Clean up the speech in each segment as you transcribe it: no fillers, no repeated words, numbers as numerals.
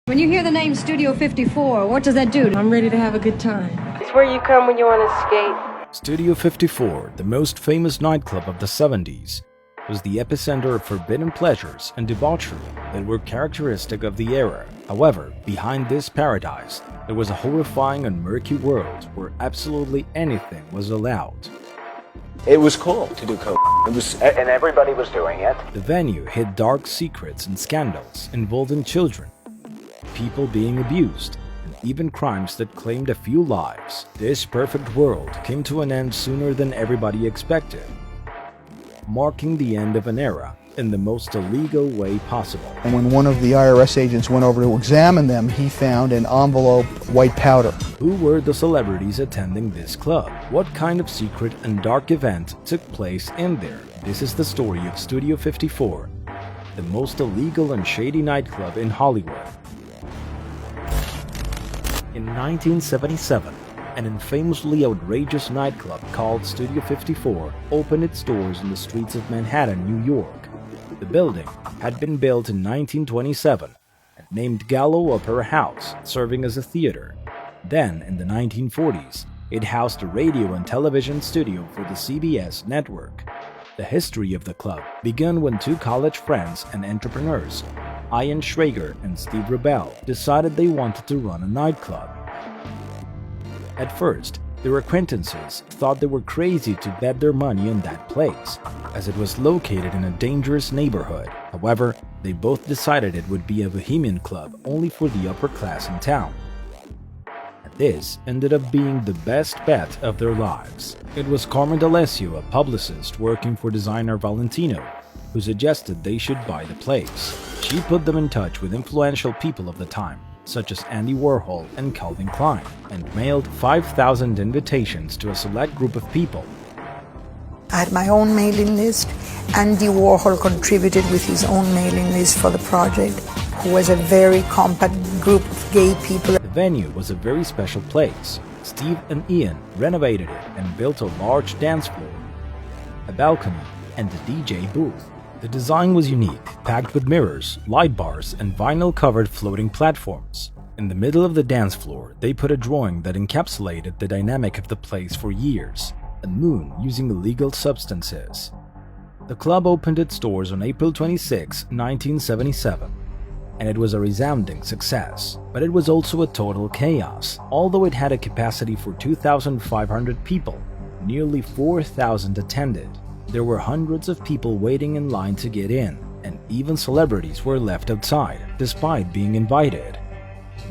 When you hear the name Studio 54, what does that do? I'm ready to have a good time. It's where you come when you want to skate. Studio 54, the most famous nightclub of the 70s, was the epicenter of forbidden pleasures and debauchery that were characteristic of the era. However, behind this paradise, there was a horrifying and murky world where absolutely anything was allowed. It was cool to do coke. And everybody was doing it. The venue hid dark secrets and scandals involving children, people being abused, and even crimes that claimed a few lives. This perfect world came to an end sooner than everybody expected, marking the end of an era in the most illegal way possible. And when one of the IRS agents went over to examine them, he found an envelope white powder. Who were the celebrities attending this club? What kind of secret and dark event took place in there? This is the story of Studio 54, the most illegal and shady nightclub in Hollywood. In 1977, an infamously outrageous nightclub called Studio 54 opened its doors in the streets of Manhattan, New York. The building had been built in 1927 and named Gallo Opera House, serving as a theater. Then, in the 1940s, it housed a radio and television studio for the CBS network. The history of the club began when two college friends and entrepreneurs, Ian Schrager and Steve Rebell, decided they wanted to run a nightclub. At first, their acquaintances thought they were crazy to bet their money on that place, as it was located in a dangerous neighborhood. However, they both decided it would be a bohemian club only for the upper class in town. And this ended up being the best bet of their lives. It was Carmen D'Alessio, a publicist working for designer Valentino, who suggested they should buy the place. She put them in touch with influential people of the time, such as Andy Warhol and Calvin Klein, and mailed 5,000 invitations to a select group of people. I had my own mailing list. Andy Warhol contributed with his own mailing list for the project, who was a very compact group of gay people. The venue was a very special place. Steve and Ian renovated it and built a large dance floor, a balcony, and a DJ booth. The design was unique, packed with mirrors, light bars, and vinyl-covered floating platforms. In the middle of the dance floor, they put a drawing that encapsulated the dynamic of the place for years, a moon using illegal substances. The club opened its doors on April 26, 1977, and it was a resounding success. But it was also a total chaos. Although it had a capacity for 2,500 people, nearly 4,000 attended. There were hundreds of people waiting in line to get in, and even celebrities were left outside, despite being invited.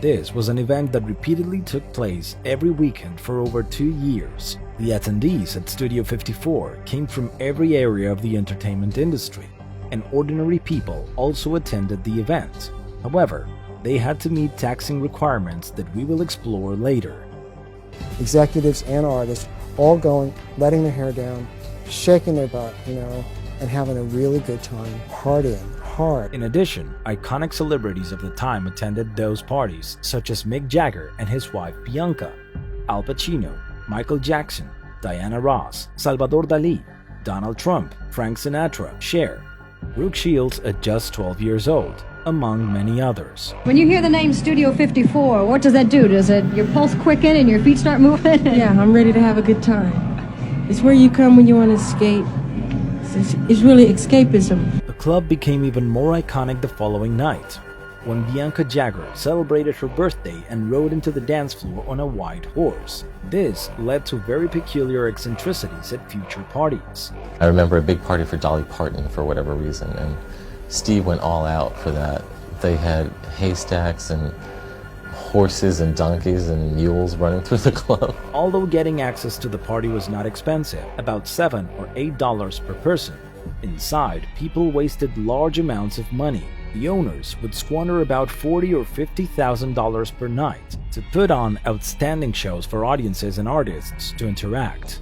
This was an event that repeatedly took place every weekend for over 2 years. The attendees at Studio 54 came from every area of the entertainment industry, and ordinary people also attended the event. However, they had to meet taxing requirements that we will explore later. Executives and artists all going, letting their hair down, shaking their butt, and having a really good time, partying hard. In addition, iconic celebrities of the time attended those parties, such as Mick Jagger and his wife Bianca, Al Pacino, Michael Jackson, Diana Ross, Salvador Dalí, Donald Trump, Frank Sinatra, Cher, Brooke Shields at just 12 years old, among many others. When you hear the name Studio 54, what does that do? Does your pulse quicken and your feet start moving? Yeah, I'm ready to have a good time. It's where you come when you want to escape. It's really escapism. The club became even more iconic the following night, when Bianca Jagger celebrated her birthday and rode into the dance floor on a white horse. This led to very peculiar eccentricities at future parties. I remember a big party for Dolly Parton for whatever reason, and Steve went all out for that. They had haystacks and horses and donkeys and mules running through the club. Although getting access to the party was not expensive, about $7 or $8 per person, inside people wasted large amounts of money. The owners would squander about $40,000 or $50,000 per night to put on outstanding shows for audiences and artists to interact.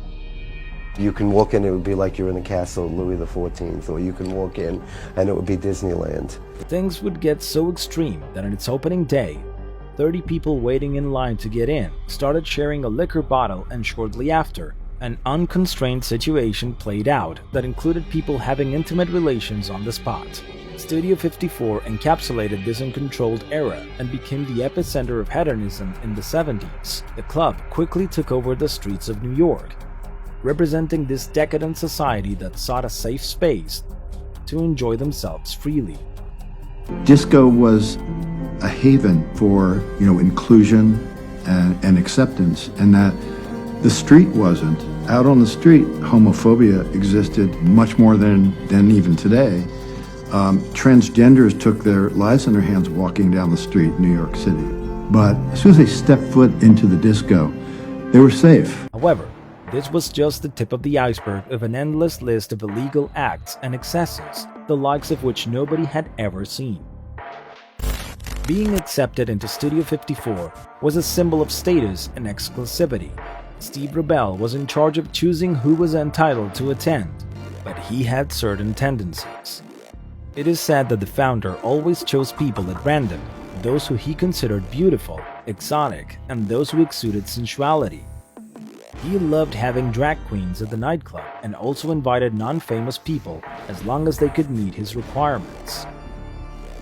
You can walk in, it would be like you're in the castle of Louis XIV, or you can walk in and it would be Disneyland. Things would get so extreme that on its opening day, 30 people waiting in line to get in started sharing a liquor bottle, and shortly after, an unconstrained situation played out that included people having intimate relations on the spot. Studio 54 encapsulated this uncontrolled era and became the epicenter of hedonism in the 70s. The club quickly took over the streets of New York, representing this decadent society that sought a safe space to enjoy themselves freely. Disco was a haven for, inclusion and acceptance, and that the street wasn't. Out on the street, homophobia existed much more than even today. Transgenders took their lives in their hands walking down the street in New York City. But as soon as they stepped foot into the disco, they were safe. However, this was just the tip of the iceberg of an endless list of illegal acts and excesses, the likes of which nobody had ever seen. Being accepted into Studio 54 was a symbol of status and exclusivity. Steve Rebell was in charge of choosing who was entitled to attend, but he had certain tendencies. It is said that the founder always chose people at random, those who he considered beautiful, exotic, and those who exuded sensuality. He loved having drag queens at the nightclub and also invited non-famous people as long as they could meet his requirements.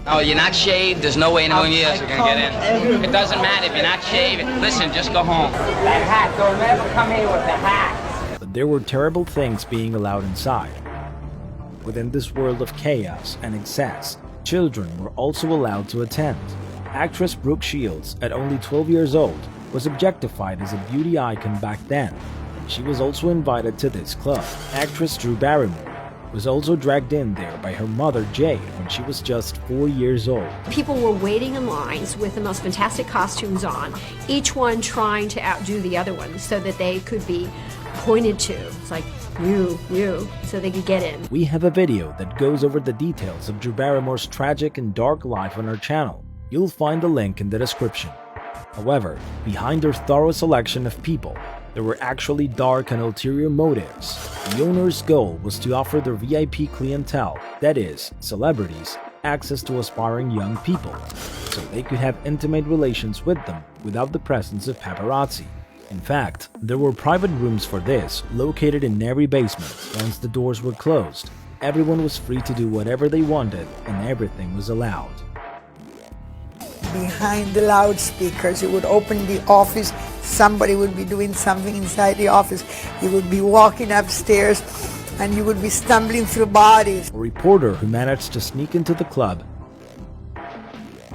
Oh, you're not shaved? There's no way in a million years you're gonna get in. It doesn't matter if you're not shaved. Listen, just go home. That hat, don't ever come here with the hat. But there were terrible things being allowed inside. Within this world of chaos and excess, children were also allowed to attend. Actress Brooke Shields, at only 12 years old, was objectified as a beauty icon back then, and she was also invited to this club. Actress Drew Barrymore was also dragged in there by her mother Jade when she was just 4 years old. People were waiting in lines with the most fantastic costumes on, each one trying to outdo the other one so that they could be pointed to. It's like, you, so they could get in. We have a video that goes over the details of Drew Barrymore's tragic and dark life on our channel. You'll find the link in the description. However, behind their thorough selection of people, there were actually dark and ulterior motives. The owner's goal was to offer their VIP clientele, that is, celebrities, access to aspiring young people, so they could have intimate relations with them without the presence of paparazzi. In fact, there were private rooms for this, located in every basement. Once the doors were closed, everyone was free to do whatever they wanted and everything was allowed. Behind the loudspeakers, you would open the office, somebody would be doing something inside the office, you would be walking upstairs and you would be stumbling through bodies. A reporter who managed to sneak into the club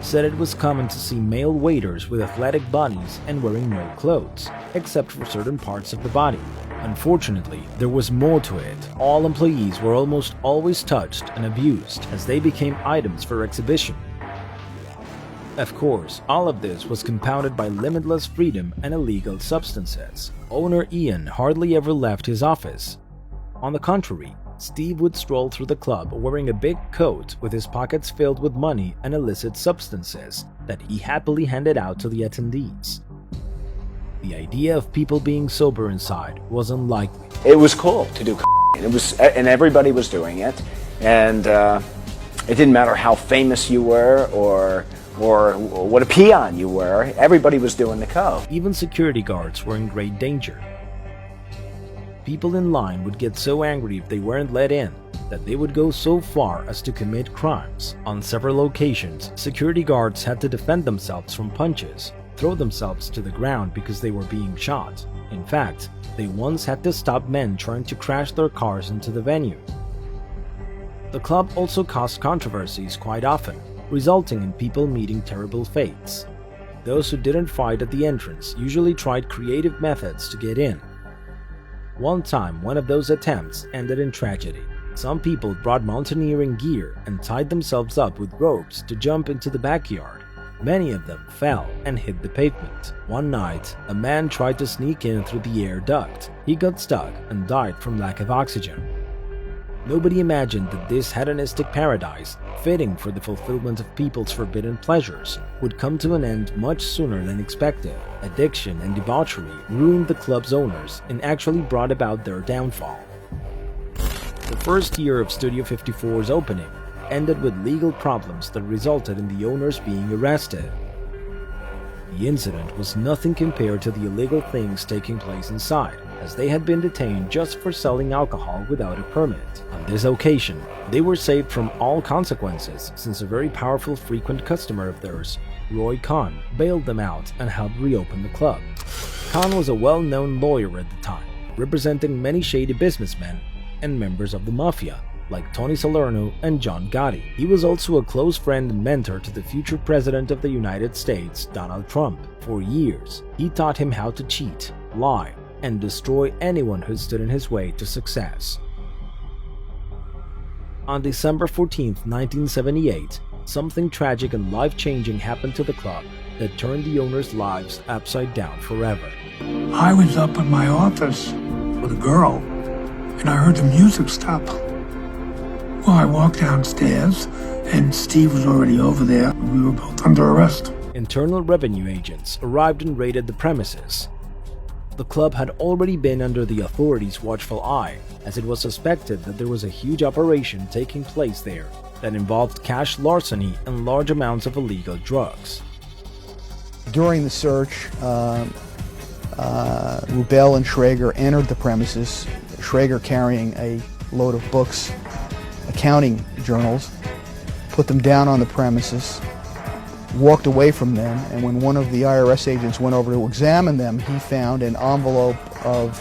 said it was common to see male waiters with athletic bodies and wearing no clothes, except for certain parts of the body. Unfortunately, there was more to it. All employees were almost always touched and abused as they became items for exhibition. Of course, all of this was compounded by limitless freedom and illegal substances. Owner Ian hardly ever left his office. On the contrary, Steve would stroll through the club wearing a big coat with his pockets filled with money and illicit substances that he happily handed out to the attendees. The idea of people being sober inside was unlikely. It was cool to do and everybody was doing it, and it didn't matter how famous you were or what a peon you were, everybody was doing the coke. Even security guards were in great danger. People in line would get so angry if they weren't let in that they would go so far as to commit crimes. On several occasions, security guards had to defend themselves from punches, throw themselves to the ground because they were being shot. In fact, they once had to stop men trying to crash their cars into the venue. The club also caused controversies quite often, resulting in people meeting terrible fates. Those who didn't fight at the entrance usually tried creative methods to get in. One time, one of those attempts ended in tragedy. Some people brought mountaineering gear and tied themselves up with ropes to jump into the backyard. Many of them fell and hit the pavement. One night, a man tried to sneak in through the air duct. He got stuck and died from lack of oxygen. Nobody imagined that this hedonistic paradise, fitting for the fulfillment of people's forbidden pleasures, would come to an end much sooner than expected. Addiction and debauchery ruined the club's owners and actually brought about their downfall. The first year of Studio 54's opening ended with legal problems that resulted in the owners being arrested. The incident was nothing compared to the illegal things taking place inside, as they had been detained just for selling alcohol without a permit. On this occasion, they were saved from all consequences since a very powerful frequent customer of theirs, Roy Kahn, bailed them out and helped reopen the club. Kahn was a well-known lawyer at the time, representing many shady businessmen and members of the mafia, like Tony Salerno and John Gotti. He was also a close friend and mentor to the future President of the United States, Donald Trump. For years, he taught him how to cheat, lie, and destroy anyone who stood in his way to success. On December 14, 1978, something tragic and life-changing happened to the club that turned the owners' lives upside down forever. I was up in my office with a girl, and I heard the music stop. Well, I walked downstairs, and Steve was already over there. We were both under arrest. Internal revenue agents arrived and raided the premises. The club had already been under the authorities' watchful eye, as it was suspected that there was a huge operation taking place there that involved cash larceny and large amounts of illegal drugs. During the search, Rubel and Schrager entered the premises, Schrager carrying a load of books, accounting journals, put them down on the premises, walked away from them, and when one of the IRS agents went over to examine them, he found an envelope of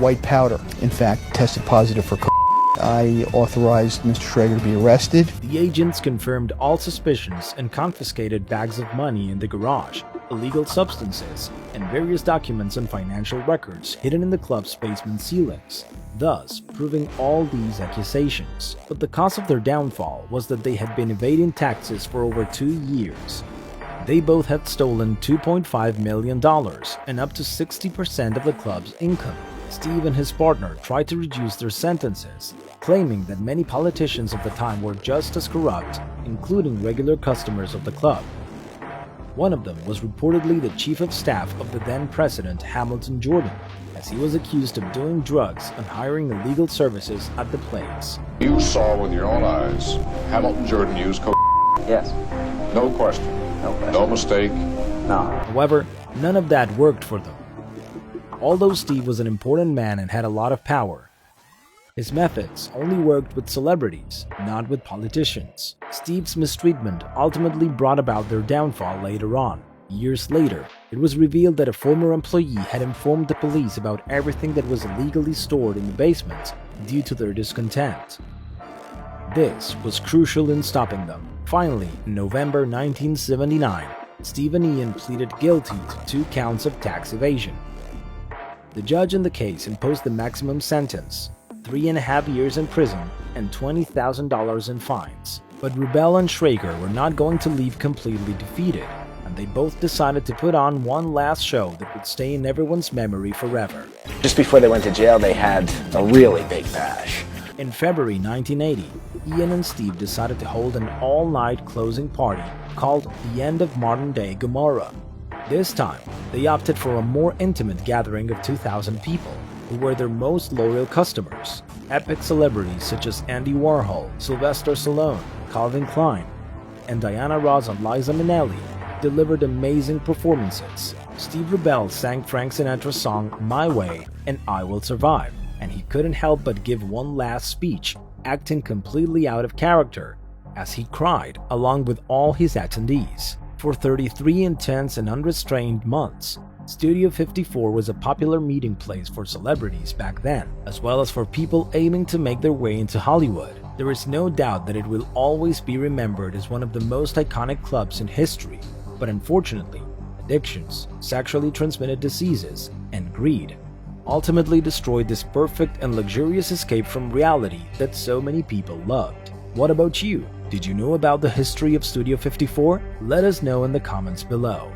white powder. In fact, tested positive for cocaine. I authorized Mr. Schrager to be arrested. The agents confirmed all suspicions and confiscated bags of money in the garage, illegal substances, and various documents and financial records hidden in the club's basement ceilings, thus proving all these accusations. But the cause of their downfall was that they had been evading taxes for over 2 years. They both had stolen $2.5 million and up to 60% of the club's income. Steve and his partner tried to reduce their sentences, claiming that many politicians of the time were just as corrupt, including regular customers of the club. One of them was reportedly the chief of staff of the then president Hamilton Jordan, as he was accused of doing drugs and hiring illegal services at the place. You saw with your own eyes Hamilton Jordan use cocaine. Yes. No question. No question. No mistake. No. However, none of that worked for them. Although Steve was an important man and had a lot of power, his methods only worked with celebrities, not with politicians. Steve's mistreatment ultimately brought about their downfall later on. Years later, it was revealed that a former employee had informed the police about everything that was illegally stored in the basement due to their discontent. This was crucial in stopping them. Finally, in November 1979, Steve and Ian pleaded guilty to 2 counts of tax evasion. The judge in the case imposed the maximum sentence, 3.5 years in prison and $20,000 in fines. But Rubel and Schrager were not going to leave completely defeated, and they both decided to put on one last show that would stay in everyone's memory forever. Just before they went to jail, they had a really big bash. In February 1980, Ian and Steve decided to hold an all-night closing party called The End of Modern Day Gomorrah. This time, they opted for a more intimate gathering of 2,000 people, who were their most loyal customers. Epic celebrities such as Andy Warhol, Sylvester Stallone, Calvin Klein, and Diana Ross and Liza Minnelli delivered amazing performances. Steve Rubel sang Frank Sinatra's song My Way and I Will Survive, and he couldn't help but give one last speech, acting completely out of character, as he cried along with all his attendees. For 33 intense and unrestrained months, Studio 54 was a popular meeting place for celebrities back then, as well as for people aiming to make their way into Hollywood. There is no doubt that it will always be remembered as one of the most iconic clubs in history, but unfortunately, addictions, sexually transmitted diseases, and greed ultimately destroyed this perfect and luxurious escape from reality that so many people loved. What about you? Did you know about the history of Studio 54? Let us know in the comments below.